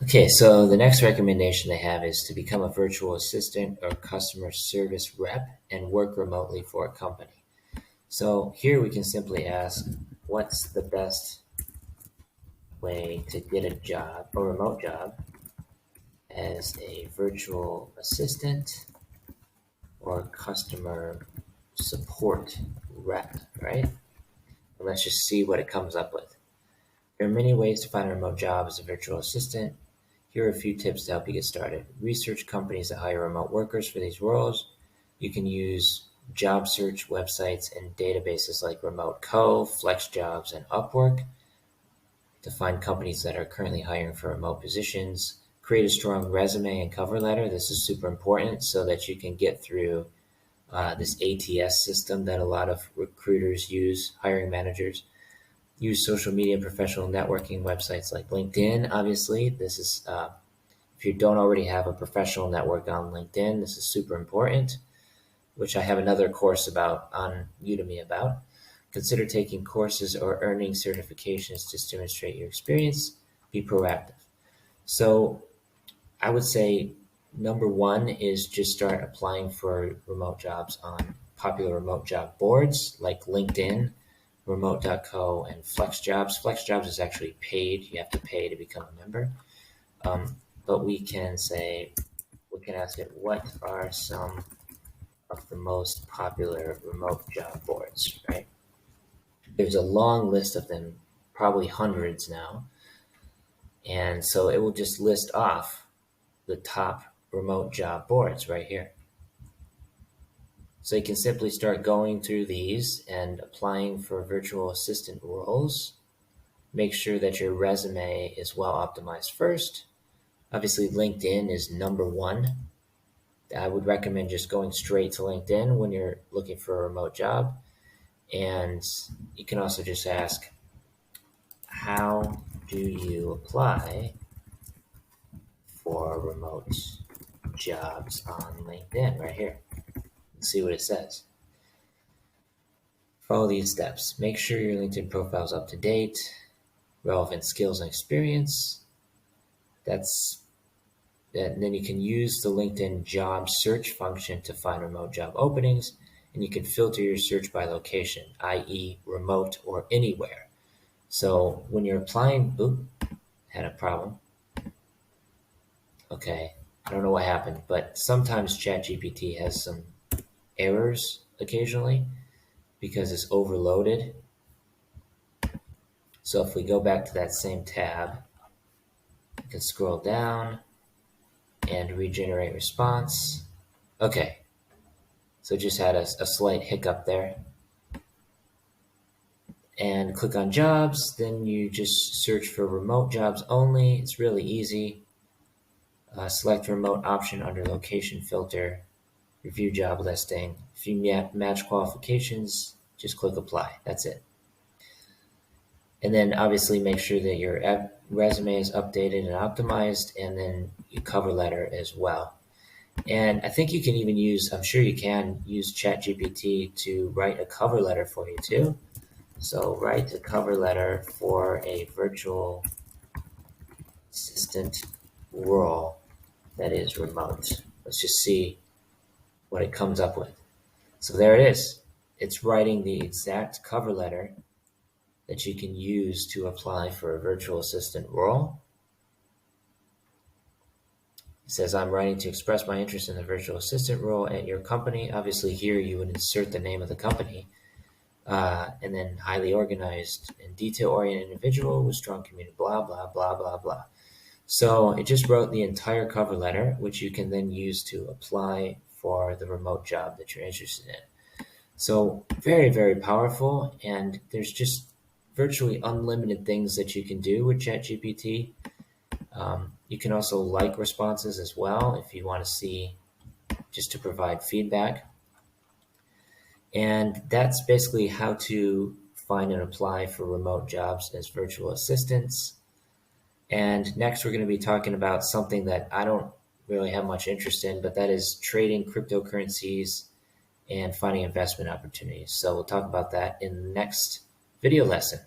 Okay, so the next recommendation they have is to become a virtual assistant or customer service rep and work remotely for a company. So here we can simply ask, what's the best way to get a job, a remote job, as a virtual assistant or customer support rep, right? And let's just see what it comes up with. There are many ways to find a remote job as a virtual assistant. Here are a few tips to help you get started. Research companies that hire remote workers for these roles. You can use job search websites and databases like Remote Co, FlexJobs, and Upwork to find companies that are currently hiring for remote positions. Create a strong resume and cover letter. This is super important so that you can get through this ATS system that a lot of recruiters use, hiring managers. Use social media professional networking websites like LinkedIn. Obviously, this is if you don't already have a professional network on LinkedIn, this is super important, which I have another course about on Udemy about. Consider taking courses or earning certifications to demonstrate your experience. Be proactive. So I would say number one is just start applying for remote jobs on popular remote job boards like LinkedIn, Remote.co, and FlexJobs. FlexJobs is actually paid. You have to pay to become a member. But we can ask it, what are some of the most popular remote job boards, right? There's a long list of them, probably hundreds now. And so it will just list off the top remote job boards right here. So you can simply start going through these and applying for virtual assistant roles. Make sure that your resume is well optimized first. Obviously, LinkedIn is number one. I would recommend just going straight to LinkedIn when you're looking for a remote job. And you can also just ask, how do you apply for remote jobs on LinkedIn? Right here. Let's see what it says. Follow these steps. Make sure your LinkedIn profile is up to date, relevant skills and experience. And then you can use the LinkedIn job search function to find remote job openings, and you can filter your search by location, i.e. remote or anywhere. So when you're applying, had a problem. Okay, I don't know what happened, but sometimes ChatGPT has some errors occasionally because it's overloaded. So if we go back to that same tab, you can scroll down and regenerate response. Okay, so just had a slight hiccup there. And click on jobs, then you just search for remote jobs only. It's really easy. Select remote option under location filter, review job listing. If you match qualifications, just click apply. That's it. And then obviously make sure that your resume is updated and optimized, and then your cover letter as well. And I think you can even use, I'm sure you can use ChatGPT to write a cover letter for you too. So write a cover letter for a virtual assistant role that is remote. Let's just see what it comes up with. So there it is. It's writing the exact cover letter that you can use to apply for a virtual assistant role. It says, I'm writing to express my interest in the virtual assistant role at your company. Obviously here you would insert the name of the company. And then highly organized and detail-oriented individual with strong community, blah, blah, blah, blah, blah. So it just wrote the entire cover letter, which you can then use to apply for the remote job that you're interested in. So very, very powerful. And there's just virtually unlimited things that you can do with ChatGPT. You can also like responses as well if you want to see, just to provide feedback. And that's basically how to find and apply for remote jobs as virtual assistants. And next, we're going to be talking about something that I don't really have much interest in, but that is trading cryptocurrencies and finding investment opportunities. So we'll talk about that in the next video lesson.